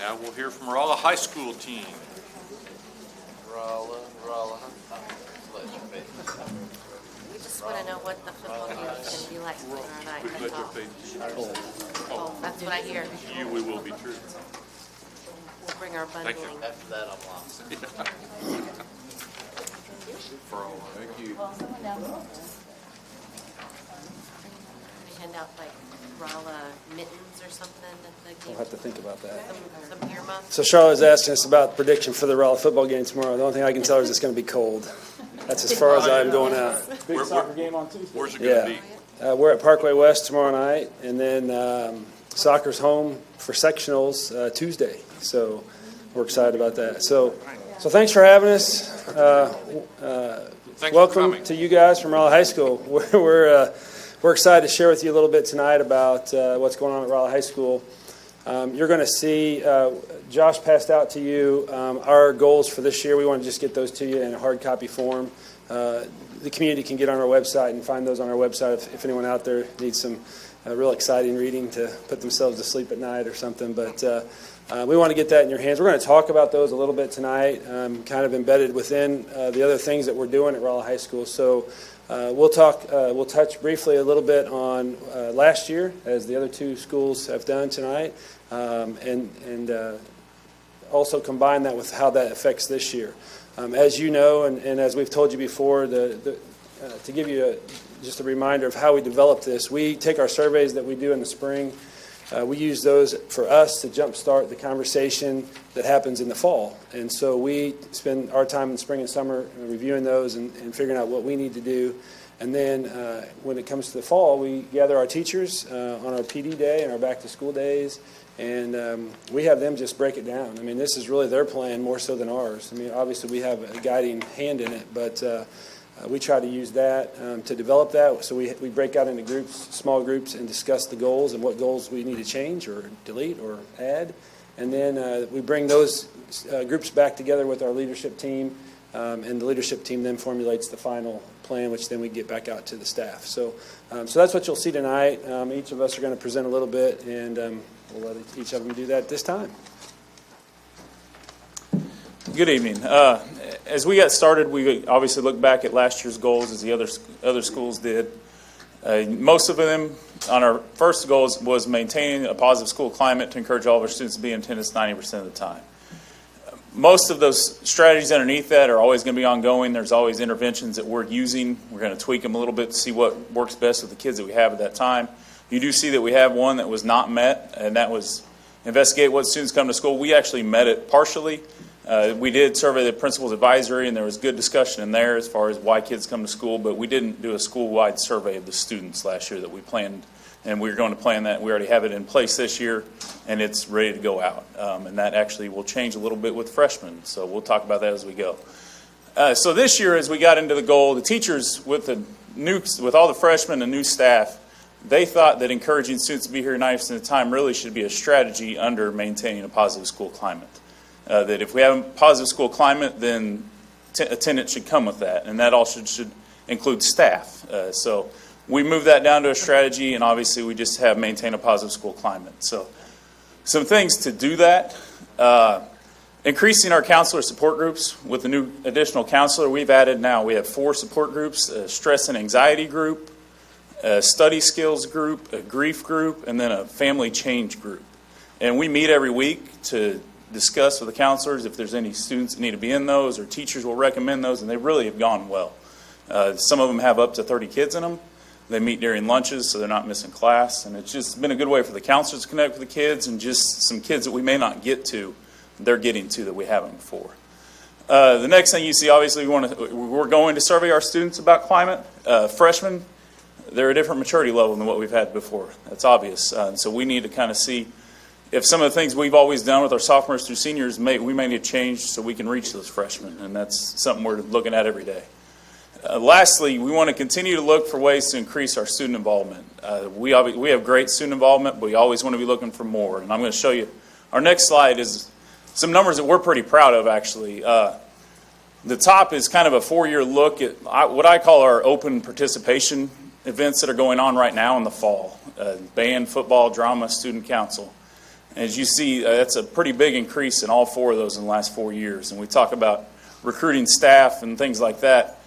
Now we'll hear from Rolla High School team. Rolla. We just want to know what the football game is going to be like tomorrow night. We've That's got your all. page. Oh, that's what I hear. We will be through. We'll bring our Thank you. bundling. After that, I'm lost. For all. Thank you. We hand out like Rolla mittens or something at the game. We'll have to think about that. Some earmuffs. So Charlotte's asking us about prediction for the Rolla football game tomorrow. The only thing I can tell her is it's going to be cold. That's as far as I'm going out. Big Where- soccer game on Tuesday. Where's it going to Yeah. be? We're at Parkway West tomorrow night, and then soccer's home for sectionals Tuesday. So we're excited about that. So thanks for having us. Thanks for Welcome coming. to you guys from Rolla High School. We're excited to share with you a little bit tonight about what's going on at Rolla High School. You're going to see, Josh passed out to you our goals for this year. We want to just get those to you in a hard copy form. The community can get on our website and find those on our website if anyone out there needs some real exciting reading to put themselves to sleep at night or something. But we want to get that in your hands. We're going to talk about those a little bit tonight, kind of embedded within the other things that we're doing at Rolla High School. So we'll touch briefly a little bit on last year, as the other two schools have done tonight, and also combine that with how that affects this year. As you know, and as we've told you before, to give you just a reminder of how we develop this, we take our surveys that we do in the spring. We use those for us to jumpstart the conversation that happens in the fall. And so we spend our time in spring and summer reviewing those and figuring out what we need to do. And then when it comes to the fall, we gather our teachers on our PD day and our back-to-school days, and we have them just break it down. I mean, this is really their plan more so than ours. I mean, obviously we have a guiding hand in it, but we try to use that to develop that. So we break out into groups, small groups, and discuss the goals and what goals we need to change or delete or add. And then we bring those groups back together with our leadership team, and the leadership team then formulates the final plan, which then we get back out to the staff. So that's what you'll see tonight. Each of us are going to present a little bit, and we'll let each of them do that this time. Good evening. As we got started, we obviously looked back at last year's goals as the other schools did. Most of them on our first goals was maintaining a positive school climate to encourage all of our students to be in attendance 90% of the time. Most of those strategies underneath that are always going to be ongoing. There's always interventions that we're using. We're going to tweak them a little bit to see what works best with the kids that we have at that time. You do see that we have one that was not met, and that was investigate what students come to school. We actually met it partially. We did survey the principal's advisory, and there was good discussion in there as far as why kids come to school, but we didn't do a school-wide survey of the students last year that we planned, and we're going to plan that. We already have it in place this year, and it's ready to go out, and that actually will change a little bit with freshmen, so we'll talk about that as we go. So this year, as we got into the goal, the teachers with all the freshmen and new staff, they thought that encouraging students to be here 90% of the time really should be a strategy under maintaining a positive school climate. That if we have a positive school climate, then attendance should come with that, and that also should include staff. So we moved that down to a strategy, and obviously we just have maintain a positive school climate. So some things to do that. Increasing our counselor support groups with a new additional counselor. We have 4 support groups, a stress and anxiety group, a study skills group, a grief group, and then a family change group. And we meet every week to discuss with the counselors if there's any students that need to be in those, or teachers will recommend those, and they really have gone well. Some of them have up to 30 kids in them. They meet during lunches, so they're not missing class, and it's just been a good way for the counselors to connect with the kids, and just some kids that we may not get to, they're getting to that we haven't before. The next thing you see, obviously, we're going to survey our students about climate. Freshmen, they're a different maturity level than what we've had before. That's obvious. So we need to kind of see if some of the things we've always done with our sophomores through seniors, we may need to change so we can reach those freshmen, and that's something we're looking at every day. Lastly, we want to continue to look for ways to increase our student involvement. We have great student involvement, but we always want to be looking for more. And I'm going to show you, our next slide is some numbers that we're pretty proud of, actually. The top is kind of a 4-year look at what I call our open participation events that are going on right now in the fall. Band, football, drama, student council. As you see, that's a pretty big increase in all 4 of those in the last 4 years. And we talk about recruiting staff and things like that.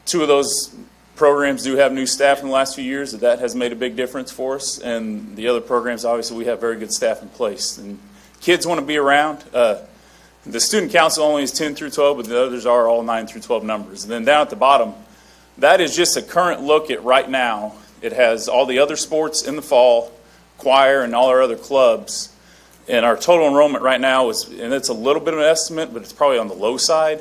2 of those programs do have new staff in the last few years. That has made a big difference for us. And the other programs, obviously, we have very good staff in place. And kids want to be around. The student council only is 10 through 12, but the others are all 9 through 12 numbers. And then down at the bottom, that is just a current look at right now. It has all the other sports in the fall, choir, and all our other clubs. And our total enrollment right now is, and it's a little bit of an estimate, but it's probably on the low side,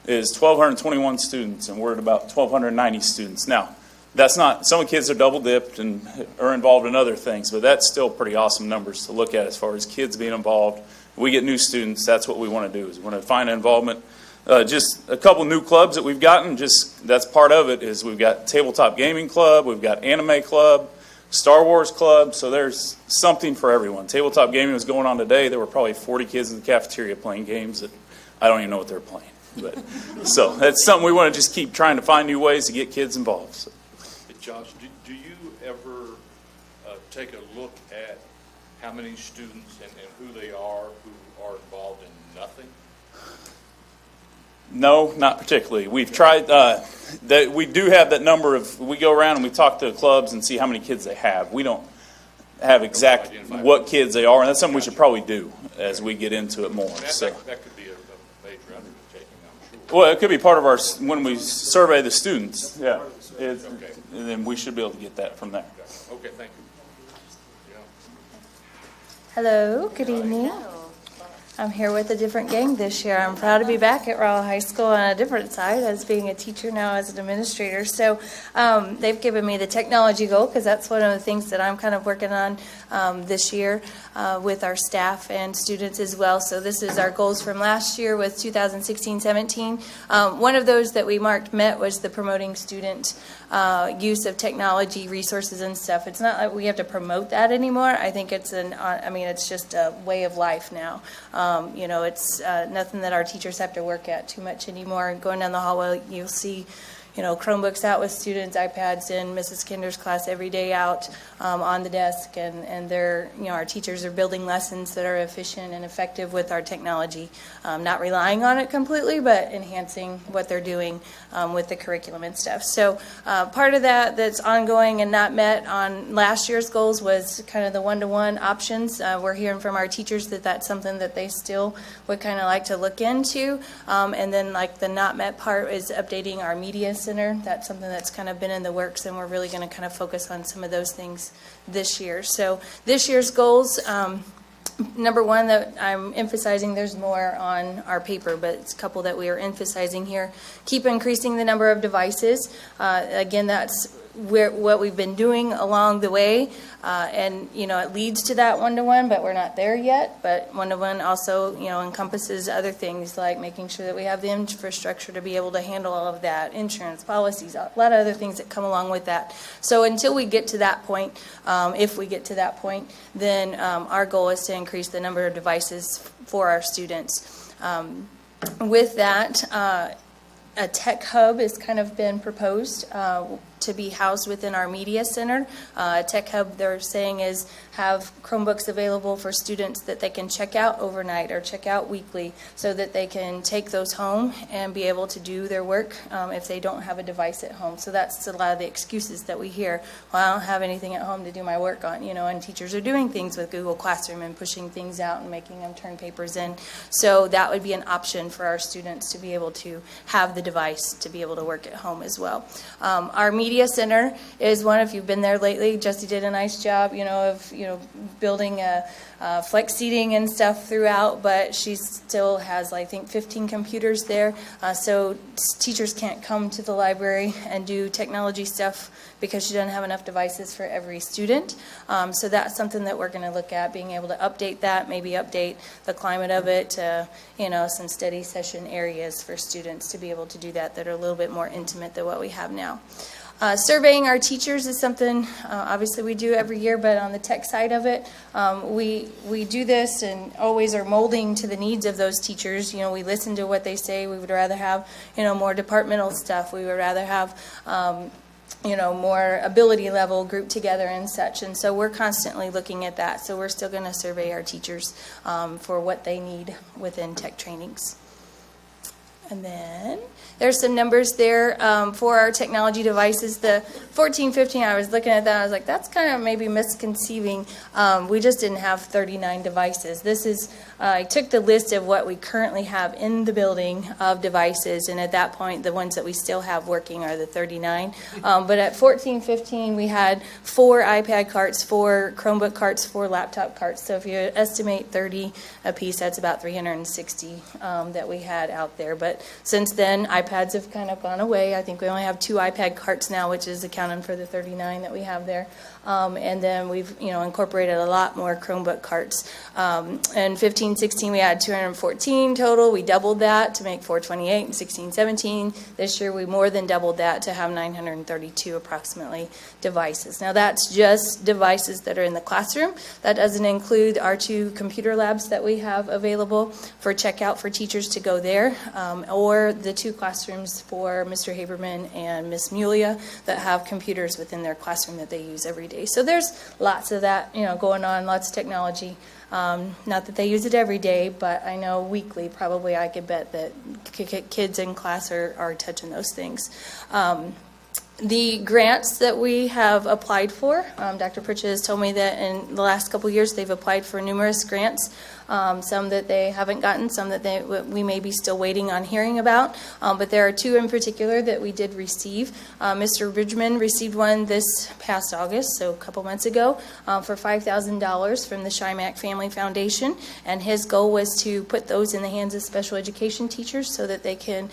is 1,221 students, and we're at about 1,290 students. Now, that's not, some kids are double dipped and are involved in other things, but that's still pretty awesome numbers to look at as far as kids being involved. We get new students, that's what we want to do, is we want to find involvement. Just a couple new clubs that we've gotten, just that's part of it, is we've got Tabletop Gaming Club, we've got Anime Club, Star Wars Club, so there's something for everyone. Tabletop gaming was going on today. There were probably 40 kids in the cafeteria playing games that I don't even know what they're playing. But, so that's something we want to just keep trying to find new ways to get kids involved. So. Hey, Josh, do you ever take a look at how many students and who they are who are involved in nothing? No, not particularly. We've tried, that we do have that number of, we go around and we talk to clubs and see how many kids they have. We don't have exact what kids they are, and that's something we should probably do as we get into it more. So. That could be a major undertaking, I'm sure. Well, it could be part of our, when we survey the students, yeah. Okay. And then we should be able to get that from there. Okay, thank you. Yeah. Hello, good evening. I'm here with a different gang this year. I'm proud to be back at Rolla High School on a different side as being a teacher now as an administrator. So they've given me the technology goal because that's one of the things that I'm kind of working on this year with our staff and students as well. So this is our goals from last year with 2016-17. One of those that we marked met was the promoting student use of technology, resources, and stuff. It's not like we have to promote that anymore. I think it's it's just a way of life now. It's nothing that our teachers have to work at too much anymore. Going down the hallway, you'll see, Chromebooks out with students, iPads in Mrs. Kinder's class every day out on the desk, and they're, our teachers are building lessons that are efficient and effective with our technology, not relying on it completely, but enhancing what they're doing with the curriculum and stuff. So part of that's ongoing and not met on last year's goals was kind of the one-to-one options. We're hearing from our teachers that that's something that they still would kind of like to look into. And then like the not met part is updating our media center. That's something that's kind of been in the works, and we're really going to kind of focus on some of those things this year. So this year's goals, number one that I'm emphasizing, there's more on our paper, but it's a couple that we are emphasizing here. Keep increasing the number of devices. Again, that's what we've been doing along the way, and it leads to that one-to-one, but we're not there yet. But one-to-one also encompasses other things like making sure that we have the infrastructure to be able to handle all of that, insurance, policies, a lot of other things that come along with that. So until we get to that point, if we get to that point, then our goal is to increase the number of devices for our students. With that, a tech hub has kind of been proposed to be housed within our media center. A tech hub, they're saying, is have Chromebooks available for students that they can check out overnight or check out weekly, so that they can take those home and be able to do their work if they don't have a device at home. So that's a lot of the excuses that we hear. Well, I don't have anything at home to do my work on, and teachers are doing things with Google Classroom and pushing things out and making them turn papers in. So that would be an option for our students to be able to have the device to be able to work at home as well. Our media center is one, if you've been there lately, Jesse did a nice job, of building flex seating and stuff throughout, but she still has, I think, 15 computers there, so teachers can't come to the library and do technology stuff because she doesn't have enough devices for every student. So that's something that we're going to look at, being able to update that, maybe update the climate of it to, some study session areas for students to be able to do that are a little bit more intimate than what we have now. Surveying our teachers is something obviously we do every year, but on the tech side of it, we do this and always are molding to the needs of those teachers. We listen to what they say. We would rather have more departmental stuff. We would rather have more ability level grouped together and such. And so we're constantly looking at that. So we're still going to survey our teachers for what they need within tech trainings. And then there's some numbers there for our technology devices. The 14-15, I was looking at that. I was like, that's kind of maybe misconceiving. We just didn't have 39 devices. This is, I took the list of what we currently have in the building of devices, and at that point, the ones that we still have working are the 39. But at 14-15, we had 4 iPad carts, 4 Chromebook carts, 4 laptop carts. So if you estimate 30 a piece, that's about 360 that we had out there. But since then, iPads have kind of gone away. I think we only have 2 iPad carts now, which is accounting for the 39 that we have there. And then we've, incorporated a lot more Chromebook carts. In 15-16, we had 214 total. We doubled that to make 428 in 16-17. This year, we more than doubled that to have 932 approximately devices. Now, that's just devices that are in the classroom. That doesn't include our 2 computer labs that we have available for checkout for teachers to go there, or the 2 classrooms for Mr. Haberman and Miss Mulia that have computers within their classroom that they use every day. So there's lots of that, going on, lots of technology. Not that they use it every day, but I know weekly probably I could bet that kids in class are touching those things. The grants that we have applied for, Dr. Pritchett has told me that in the last couple of years they've applied for numerous grants. Some that they haven't gotten, some that we may be still waiting on hearing about. But there are 2 in particular that we did receive. Mr. Bridgman received one this past August, so a couple months ago, for $5,000 from the Shymack Family Foundation. And his goal was to put those in the hands of special education teachers so that they can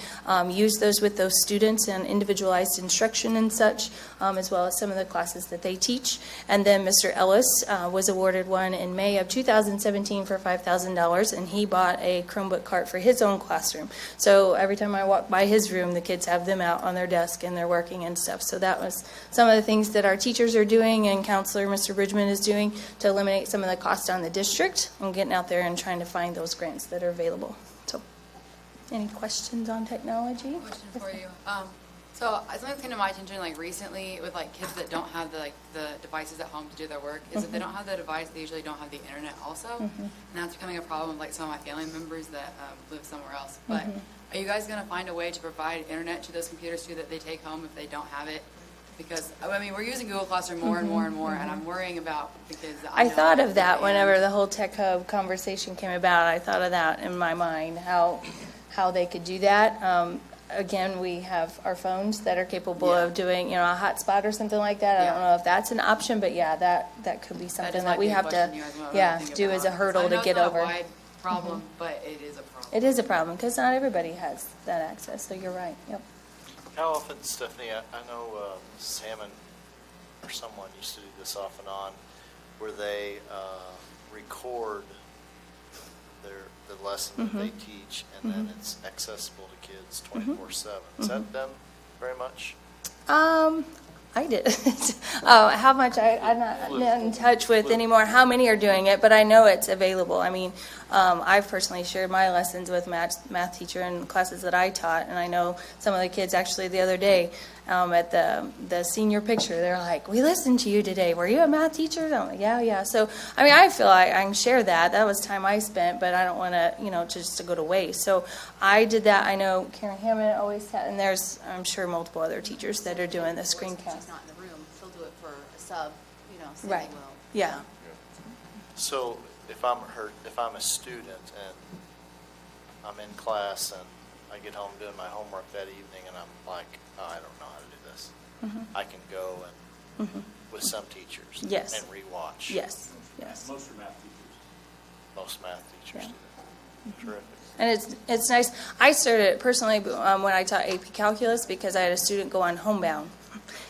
use those with those students and individualized instruction and such, as well as some of the classes that they teach. And then Mr. Ellis was awarded one in May of 2017 for $5,000, and he bought a Chromebook cart for his own classroom. So every time I walk by his room, the kids have them out on their desk and they're working and stuff. So that was some of the things that our teachers are doing and Counselor Mr. Bridgman is doing to eliminate some of the cost on the district and getting out there and trying to find those grants that are available. So, any questions on technology? Question for you. So something that's came to my attention recently with kids that don't have the devices at home to do their work is if they don't have the device, they usually don't have the internet also, and that's becoming a problem with some of my family members that live somewhere else. But are you guys going to find a way to provide internet to those computers too that they take home if they don't have it? Because we're using Google Classroom more and more and more, and I'm worrying about the kids that I thought of that whenever the whole Tech Hub conversation came about. I thought of that in my mind, how they could do that. Again, we have our phones that are capable of doing, a hotspot or something like that. I don't know if that's an option, but yeah, that could be something that we have to, do as a hurdle to get over. It's not a wide problem, but it is a problem. It is a problem because not everybody has that access. So you're right. Yep. How often, Stephanie, I know Mrs. Hammond or someone used to do this off and on, where they record the lesson that they teach, and then it's accessible to kids 24/7. Is that done very much? I did. How much I'm not in touch with anymore. How many are doing it? But I know it's available. I've personally shared my lessons with math teacher in classes that I taught, and I know some of the kids actually the other day at the senior picture, they're like, "We listened to you today. Were you a math teacher?" I'm like, "Yeah." So I feel like I can share that. That was time I spent, but I don't want to just to go to waste. So I did that. I know Karen Hammond always had, and there's I'm sure multiple other teachers that are doing the screencast. She's not in the room, she'll do it for a sub, Sandy Right. will. Yeah. So if I'm a student and I'm in class and I get home doing my homework that evening and I'm like, oh, I don't know how to do this, I can go and with some teachers Yes. and rewatch. Yes. Most are math teachers. Most math teachers do that. Terrific. And it's nice. I started it personally when I taught AP Calculus because I had a student go on homebound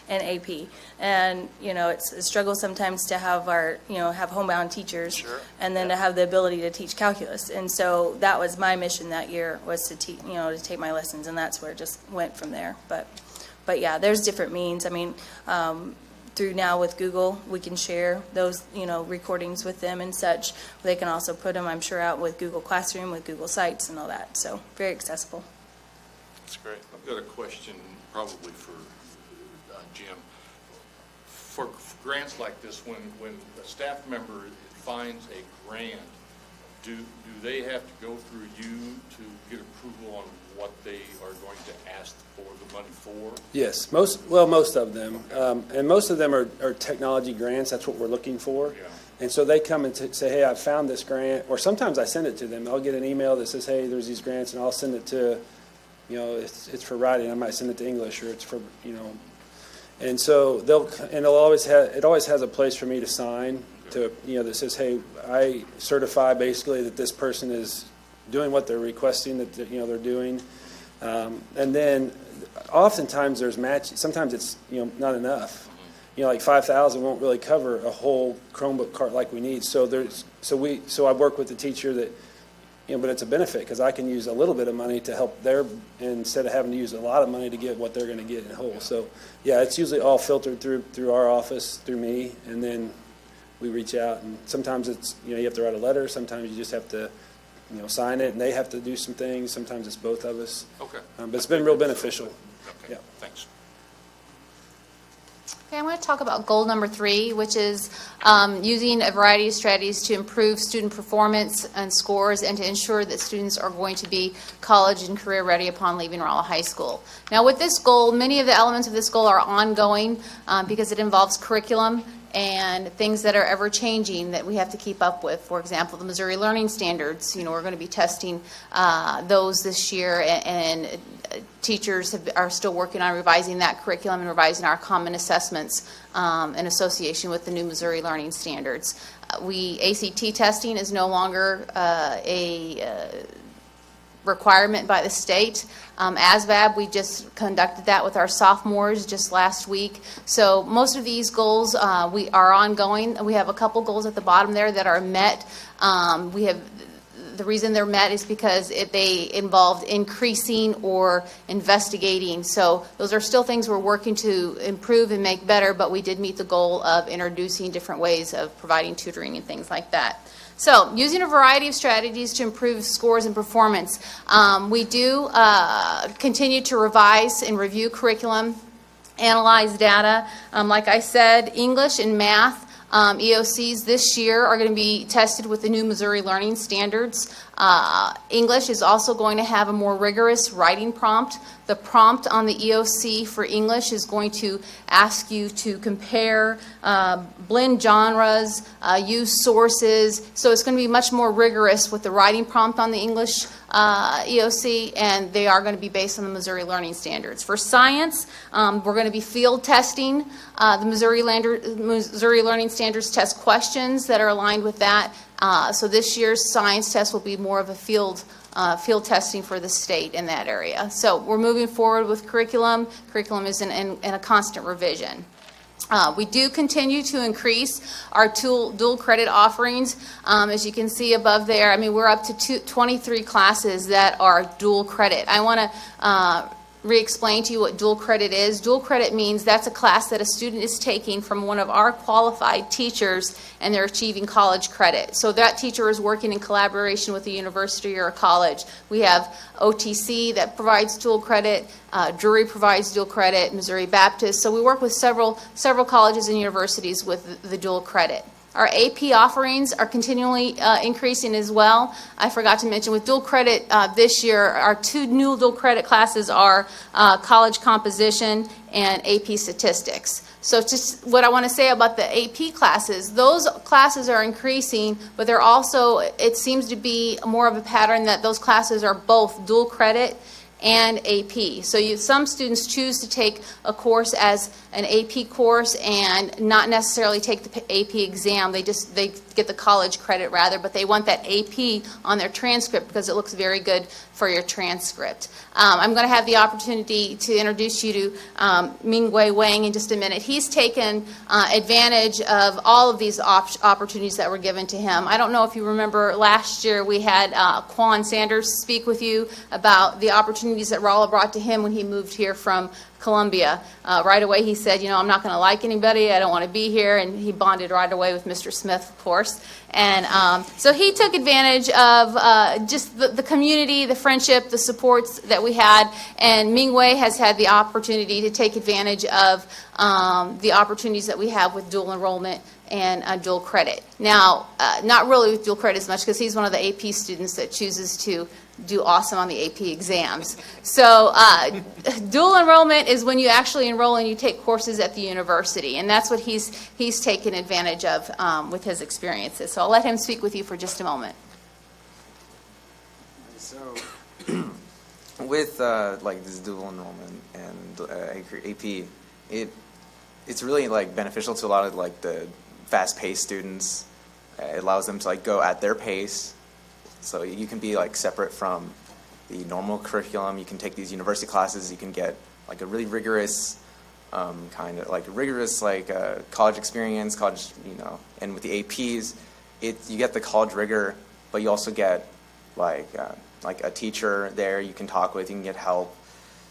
in AP. And, it's a struggle sometimes to have have homebound teachers. Sure. And then to have the ability to teach calculus. And so that was my mission that year was to teach, to take my lessons. And that's where it just went from there. But yeah, there's different means. Through now with Google, we can share those, recordings with them and such. They can also put them, I'm sure, out with Google Classroom, with Google Sites and all that. So very accessible. That's great. I've got a question probably for Jim. For grants like this, when a staff member finds a grant, do they have to go through you to get approval on what they are going to ask for the money for? Yes, most of them. And most of them are technology grants. That's what we're looking for. Yeah. And so they come and say, hey, I found this grant. Or sometimes I send it to them. I'll get an email that says, hey, there's these grants, and I'll send it to, it's for writing. I might send it to English, or it's for, And so it always has a place for me to sign to, that says, hey, I certify basically that this person is doing what they're requesting that they're doing. And then oftentimes there's match. Sometimes it's not enough. Like 5,000 won't really cover a whole Chromebook cart like we need. So I work with the teacher that, but it's a benefit because I can use a little bit of money to help instead of having to use a lot of money to get what they're going to get in whole. So yeah, it's usually all filtered through our office, through me, and then we reach out. And sometimes it's you have to write a letter. Sometimes you just have to sign it, and they have to do some things. Sometimes it's both of us. Okay. But it's been real beneficial. Okay, Yeah. thanks. Okay, I'm going to talk about goal number 3, which is using a variety of strategies to improve student performance and scores and to ensure that students are going to be college and career ready upon leaving Rolla High School. Now with this goal, many of the elements of this goal are ongoing because it involves curriculum and things that are ever changing that we have to keep up with. For example, the Missouri Learning Standards, we're going to be testing those this year, and teachers are still working on revising that curriculum and revising our common assessments in association with the new Missouri Learning Standards. ACT testing is no longer a requirement by the state. ASVAB, we just conducted that with our sophomores just last week. So most of these goals we are ongoing. We have a couple goals at the bottom there that are met. The reason they're met is because they involved increasing or investigating. So those are still things we're working to improve and make better, but we did meet the goal of introducing different ways of providing tutoring and things like that. So, using a variety of strategies to improve scores and performance, we do continue to revise and review curriculum, analyze data. Like I said, English and math EOCs this year are going to be tested with the new Missouri Learning Standards. English is also going to have a more rigorous writing prompt. The prompt on the EOC for English is going to ask you to compare, blend genres, use sources. So it's going to be much more rigorous with the writing prompt on the English EOC, and they are going to be based on the Missouri Learning Standards. For science, we're going to be field testing the Missouri Learning Standards test questions that are aligned with that. So this year's science test will be more of a field testing for the state in that area. So we're moving forward with curriculum. Curriculum is in a constant revision. We do continue to increase our dual credit offerings. As you can see above there, we're up to 23 classes that are dual credit. I want to re-explain to you what dual credit is. Dual credit means that's a class that a student is taking from one of our qualified teachers, and they're achieving college credit. So that teacher is working in collaboration with a university or a college. We have OTC that provides dual credit, Drury provides dual credit, Missouri Baptist. So we work with several colleges and universities with the dual credit. Our AP offerings are continually increasing as well. I forgot to mention with dual credit this year, our 2 new dual credit classes are college composition and AP statistics. So just what I want to say about the AP classes, those classes are increasing, but they're also, it seems to be more of a pattern that those classes are both dual credit and AP. So some students choose to take a course as an AP course and not necessarily take the AP exam. They get the college credit rather, but they want that AP on their transcript because it looks very good for your transcript. I'm going to have the opportunity to introduce you to Mingwei Wang in just a minute. He's taken advantage of all of these opportunities that were given to him. I don't know if you remember last year we had Quan Sanders speak with you about the opportunity opportunities that Rolla brought to him when he moved here from Columbia. Right away he said, I'm not going to like anybody, I don't want to be here, and he bonded right away with Mr. Smith, of course. And so he took advantage of just the community, the friendship, the supports that we had, and Mingwei has had the opportunity to take advantage of the opportunities that we have with dual enrollment and dual credit. Now, not really with dual credit as much, because he's one of the AP students that chooses to do awesome on the AP exams. So dual enrollment is when you actually enroll and you take courses at the university, and that's what he's taken advantage of with his experiences. So I'll let him speak with you for just a moment. So with like this dual enrollment and AP, it's really like beneficial to a lot of like the fast-paced students. It allows them to like go at their pace. So you can be like separate from the normal curriculum. You can take these university classes. You can get like a really rigorous college experience, and with the APs, you get the college rigor, but you also get like a teacher there you can talk with, you can get help.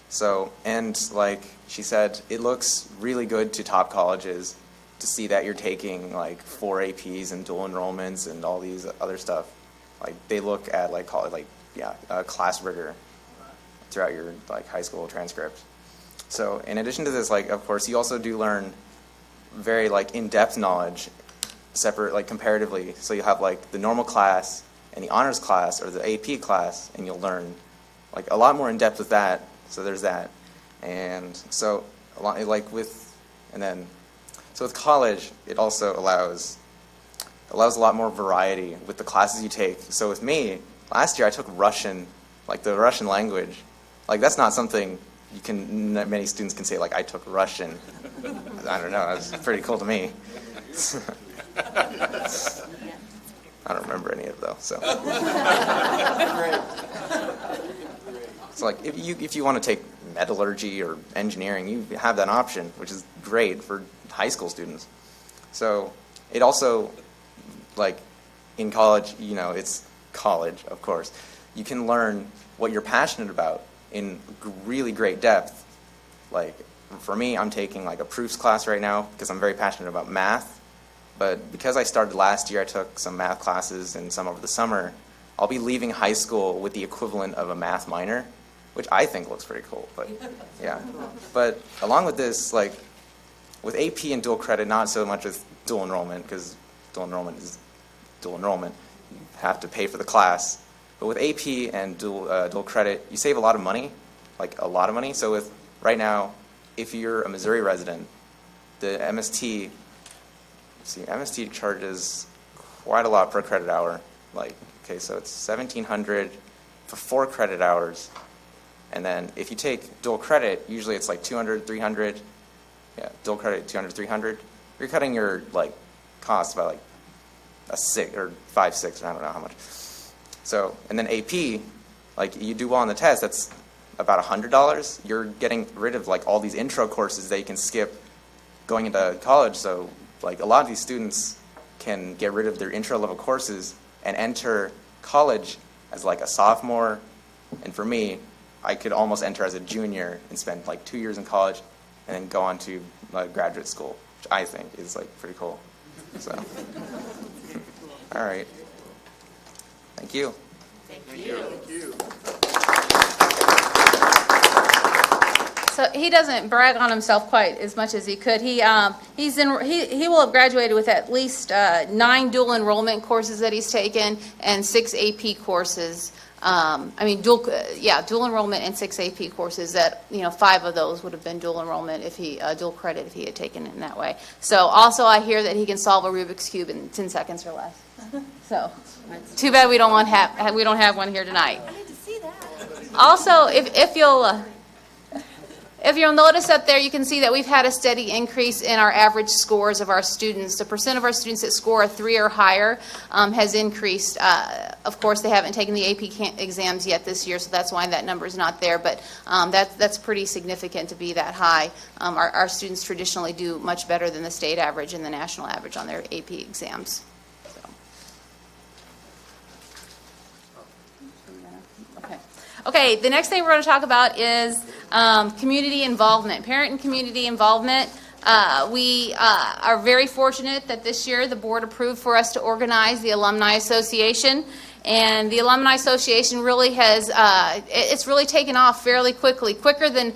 So, and like she said, it looks really good to top colleges to see that you're taking like 4 APs and dual enrollments and all these other stuff. Like they look at like class rigor throughout your like high school transcript. So in addition to this, like of course you also do learn very like in-depth knowledge, separate like comparatively. So you have like the normal class and the honors class or the AP class, and you'll learn like a lot more in depth with that. So there's that, and so a lot like with, and then so with college it also allows a lot more variety with the classes you take. So with me, last year I took Russian, like the Russian language. Like that's not something many students can say, like I took Russian. I don't know, that's pretty cool to me. I don't remember any of it though, so. So like if you want to take metallurgy or engineering, you have that option, which is great for high school students. So it also, like in college, it's college, of course. You can learn what you're passionate about in really great depth. Like for me, I'm taking like a proofs class right now because I'm very passionate about math. But because I started last year, I took some math classes and some over the summer. I'll be leaving high school with the equivalent of a math minor, which I think looks pretty cool. But yeah. But along with this, like with AP and dual credit, not so much with dual enrollment, because dual enrollment is dual enrollment. You have to pay for the class. But with AP and dual credit, you save a lot of money, like a lot of money. So with right now, if you're a Missouri resident, the MST charges quite a lot per credit hour. Like, okay, so it's $1,700 for 4 credit hours. And then if you take dual credit, usually it's like $200, $300. Yeah, dual credit, $200, $300. You're cutting your like cost by like a 6 or 5, 6, I don't know how much. So, and then AP, like you do well on the test, that's about $100. You're getting rid of like all these intro courses that you can skip going into college. So like a lot of these students can get rid of their intro level courses and enter college as like a sophomore. And for me, I could almost enter as a junior and spend like 2 years in college and then go on to graduate school, which I think is like pretty cool. So, all right. Thank you. Thank you. So he doesn't brag on himself quite as much as he could. He will have graduated with at least 9 dual enrollment courses that he's taken and 6 AP courses. Dual enrollment and 6 AP courses. That 5 of those would have been dual enrollment dual credit if he had taken it in that way. So also I hear that he can solve a Rubik's cube in 10 seconds or less. So too bad we don't have one here tonight. I need to see that. Also, if you'll notice up there, you can see that we've had a steady increase in our average scores of our students. The percent of our students that score a 3 or higher has increased. Of course, they haven't taken the AP exams yet this year, so that's why that number is not there. But that's pretty significant to be that high. Our students traditionally do much better than the state average and the national average on their AP exams. So. Okay. Okay, the next thing we're going to talk about is community involvement, parent and community involvement. We are very fortunate that this year the board approved for us to organize the Alumni Association. And the Alumni Association really has, it's really taken off fairly quickly, quicker than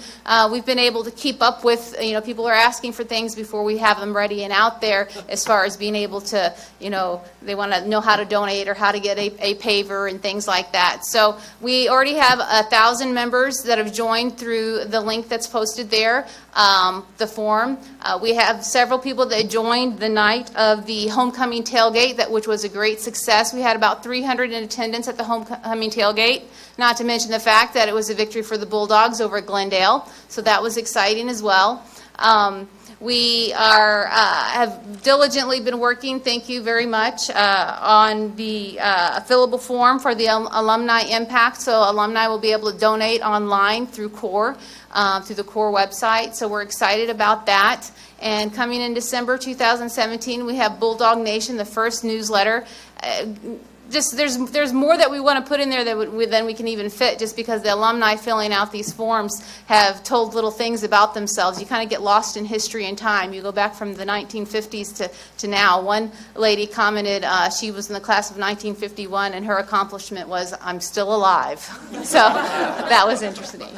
we've been able to keep up with. You know, people are asking for things before we have them ready and out there as far as being able to, you know, they want to know how to donate or how to get a paver and things like that. So we already have 1,000 members that have joined through the link that's posted there, the form. We have several people that joined the night of the homecoming tailgate, which was a great success. We had about 300 in attendance at the homecoming tailgate, not to mention the fact that it was a victory for the Bulldogs over at Glendale, so that was exciting as well. We have diligently been working, thank you very much, on the fillable form for the Alumni Impact, so alumni will be able to donate online through CORE, through the CORE website, so we're excited about that. And coming in December 2017, we have Bulldog Nation, the first newsletter. Just there's more that we want to put in there than we can even fit, just because the alumni filling out these forms have told little things about themselves. You kind of get lost in history and time. You go back from the 1950s to now. One lady commented she was in the class of 1951 and her accomplishment was, "I'm still alive." So that was interesting.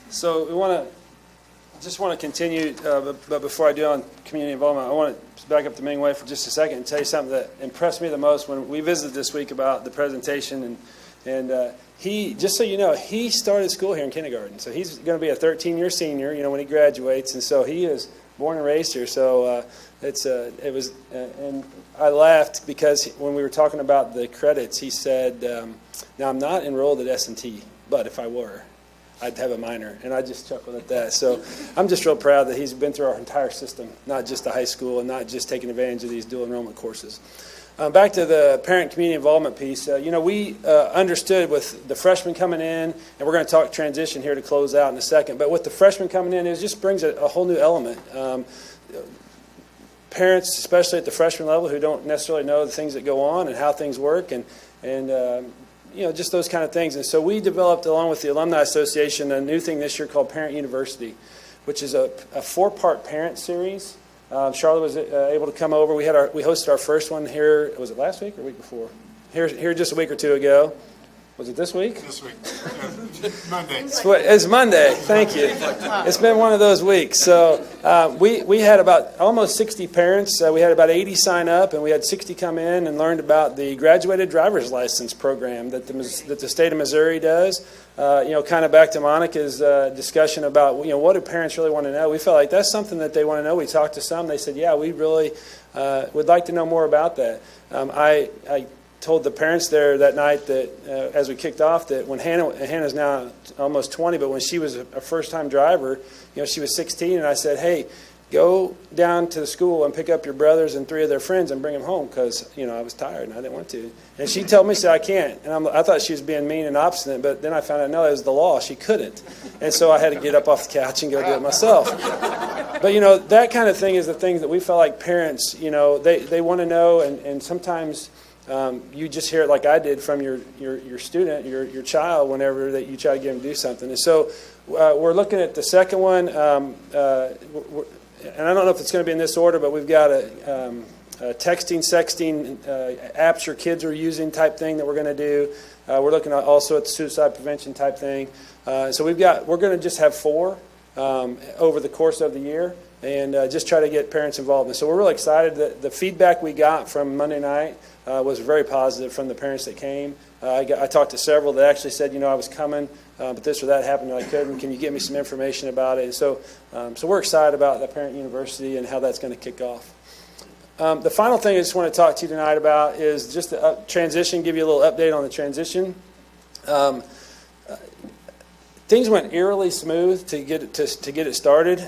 So we just want to continue, but before I do on community involvement, I want to back up to Ming-Wei for just a second and tell you something that impressed me the most when we visited this week about the presentation. And he, just so you know, he started school here in kindergarten. So he's going to be a 13-year senior, you know, when he graduates. And so he is born and raised here. So and I laughed because when we were talking about the credits, he said, now I'm not enrolled at S&T, but if I were, I'd have a minor, and I just chuckled at that. So I'm just real proud that he's been through our entire system, not just the high school and not just taking advantage of these dual enrollment courses. Back to the parent community involvement piece, you know, we understood with the freshmen coming in, and we're going to talk transition here to close out in a second, but with the freshmen coming in, it just brings a whole new element. Parents, especially at the freshman level, who don't necessarily know the things that go on and how things work, and you know, just those kind of things. And so we developed, along with the Alumni Association, a new thing this year called Parent University, which is a 4-part parent series. Charlotte was able to come over. We hosted our first one here. Was it last week or week before? Here just a week or two ago. Was it this week? This week. Monday. It's Monday. Thank you. It's been one of those weeks. So we had about almost 60 parents. We had about 80 sign up, and we had 60 come in and learned about the graduated driver's license program that the state of Missouri does. You know, kind of back to Monica's discussion about, you know, what do parents really want to know? We felt like that's something that they want to know. We talked to some. They said, yeah, we really would like to know more about that. I told the parents there that night that as we kicked off that when Hannah's now almost 20, but when she was a first-time driver, you know, she was 16, and I said, hey, go down to the school and pick up your brothers and 3 of their friends and bring them home, because, you know, I was tired and I didn't want to. And she told me, said, I can't. And I thought she was being mean and obstinate, but then I found out, no, it was the law. She couldn't. And so I had to get up off the couch and go do it myself. But, you know, that kind of thing is the things that we felt like parents, you know, they want to know, and sometimes you just hear it like I did from your student, your child, whenever that you try to get them to do something. And so we're looking at the second one, and I don't know if it's going to be in this order, but we've got a texting, sexting apps your kids are using type thing that we're going to do. We're looking at also at the suicide prevention type thing. So we're going to just have 4 over the course of the year, and just try to get parents involved. And so we're really excited that the feedback we got from Monday night was very positive from the parents that came. I talked to several that actually said, you know, I was coming, but this or that happened and I couldn't. Can you give me some information about it? And so we're excited about the Parent University and how that's going to kick off. The final thing I just want to talk to you tonight about is just the transition, give you a little update on the transition. Things went eerily smooth to get it started.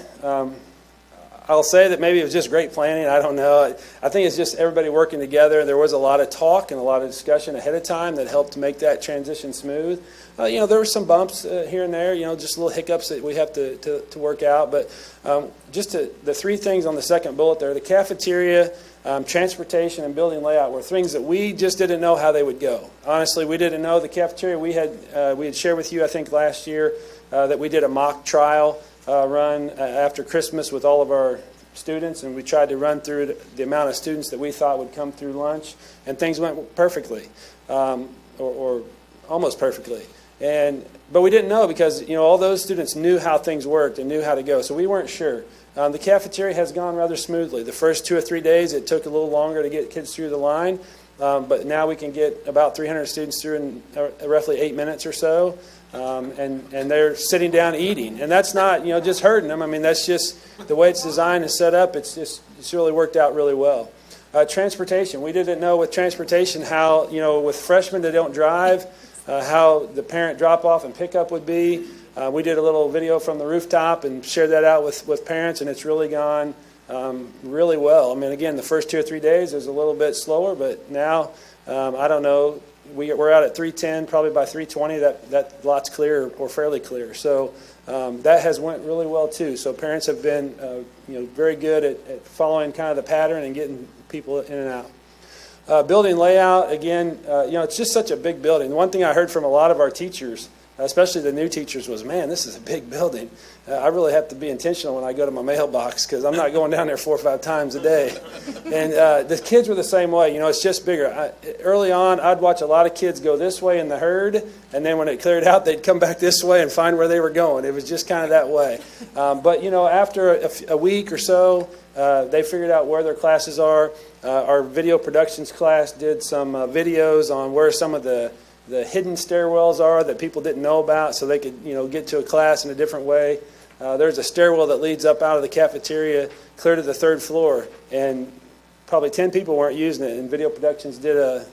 I'll say that maybe it was just great planning. I don't know. I think it's just everybody working together. There was a lot of talk and a lot of discussion ahead of time that helped to make that transition smooth. You know, there were some bumps here and there, you know, just little hiccups that we have to work out. But just the 3 things on the second bullet there, the cafeteria, Transportation and building layout were things that we just didn't know how they would go. Honestly, we didn't know the cafeteria. We had shared with you, I think, last year that we did a mock trial run after Christmas with all of our students, and we tried to run through the amount of students that we thought would come through lunch, and things went perfectly, or almost perfectly. But we didn't know because all those students knew how things worked and knew how to go, so we weren't sure. The cafeteria has gone rather smoothly. The first 2 or 3 days, it took a little longer to get kids through the line, but now we can get about 300 students through in roughly 8 minutes or so, and they're sitting down eating. And that's not just hurting them. I mean, that's just the way it's designed and set up. It's really worked out really well. Transportation. We didn't know with transportation how, with freshmen that don't drive, how the parent drop-off and pickup would be. We did a little video from the rooftop and shared that out with parents, and it's really gone really well. I mean, again, the first 2 or 3 days was a little bit slower, but now, I don't know, we're out at 310, probably by 320, that lot's clear or fairly clear. So that has went really well, too. So parents have been very good at following kind of the pattern and getting people in and out. Building layout, again, it's just such a big building. The one thing I heard from a lot of our teachers, especially the new teachers, was, man, this is a big building. I really have to be intentional when I go to my mailbox because I'm not going down there 4 or 5 times a day. And the kids were the same way. It's just bigger. Early on, I'd watch a lot of kids go this way in the herd, and then when it cleared out, they'd come back this way and find where they were going. It was just kind of that way. But after a week or so, they figured out where their classes are. Our video productions class did some videos on where some of the hidden stairwells are that people didn't know about, so they could get to a class in a different way. There's a stairwell that leads up out of the cafeteria clear to the 3rd floor, and probably 10 people weren't using it, and Video Productions did a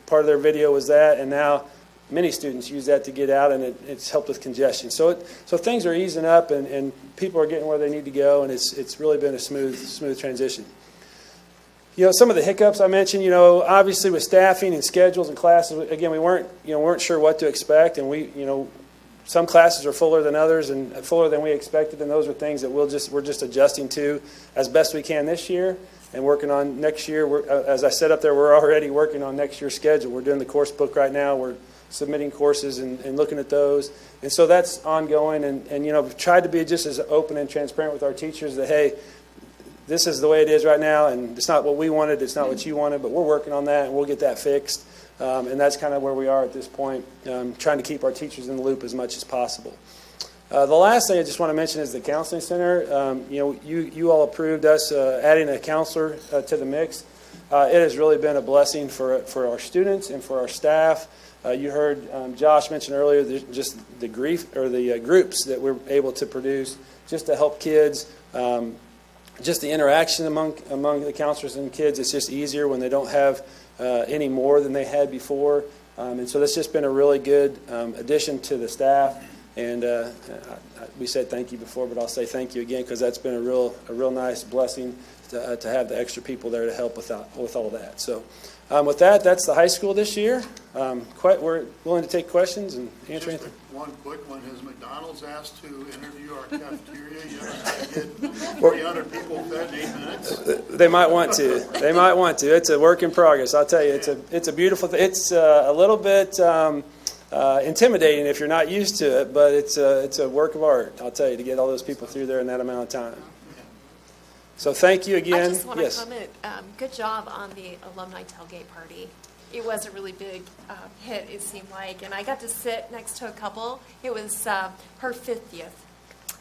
part of their video was that, and now many students use that to get out, and it's helped with congestion. So things are easing up, and people are getting where they need to go, and it's really been a smooth transition. Some of the hiccups I mentioned, obviously with staffing and schedules and classes, again, we weren't sure what to expect, and some classes are fuller than others and fuller than we expected, and those are things that we're just adjusting to as best we can this year and working on next year. As I said up there, we're already working on next year's schedule. We're doing the course book right now. We're submitting courses and looking at those, and so that's ongoing. And we've tried to be just as open and transparent with our teachers that, hey, this is the way it is right now, and it's not what we wanted, it's not what you wanted, but we're working on that, and we'll get that fixed. And that's kind of where we are at this point, trying to keep our teachers in the loop as much as possible. The last thing I just want to mention is the counseling center. You all approved us adding a counselor to the mix. It has really been a blessing for our students and for our staff. You heard Josh mention earlier just the groups that we're able to produce just to help kids. Just the interaction among the counselors and kids, it's just easier when they don't have any more than they had before. And so that's just been a really good addition to the staff. And we said thank you before, but I'll say thank you again because that's been a real nice blessing to have the extra people there to help with all that. So with that, that's the high school this year. We're willing to take questions and answer anything. One quick one. Has McDonald's asked to interview our cafeteria? Yes, I did. 300 people fed in 8 minutes. They might want to. They might want to. It's a work in progress. I'll tell you, it's a beautiful thing. It's a little bit intimidating if you're not used to it, but it's a work of art. I'll tell you, to get all those people through there in that amount of time. So thank you again. I just want to Yes. comment. Good job on the alumni tailgate party. It was a really big hit, it seemed like, and I got to sit next to a couple. It was her 50th.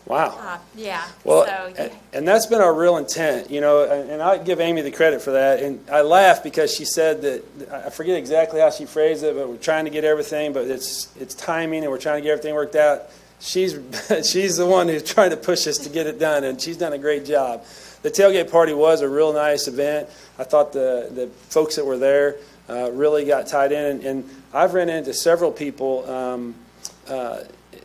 Wow. Yeah. Well, so, yeah. and that's been our real intent, and I give Amy the credit for that. And I laugh because she said that, I forget exactly how she phrased it, but we're trying to get everything, but it's timing, and we're trying to get everything worked out. She's the one who's trying to push us to get it done, and she's done a great job. The tailgate party was a real nice event. I thought the folks that were there really got tied in, and I've ran into several people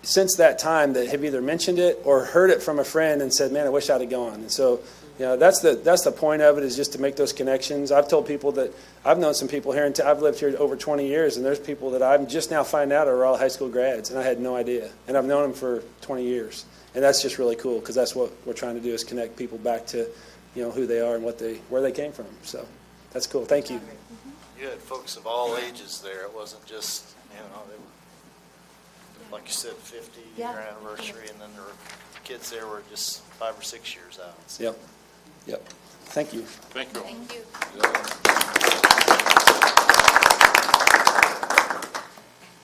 since that time that have either mentioned it or heard it from a friend and said, man, I wish I'd have gone. And so, That's the point of it, is just to make those connections. I've told people that I've known some people here, and I've lived here over 20 years, and there's people that I'm just now finding out are Raleigh High School grads, and I had no idea. And I've known them for 20 years. And that's just really cool, because that's what we're trying to do, is connect people back to, who they are and where they came from. So that's cool. Thank you. You had folks of all ages there. It wasn't just, they were, like you said, 50-year Yeah. anniversary, and then there were kids there were just 5 or 6 years out. So. Yep. Thank you. Thank you. Thank you.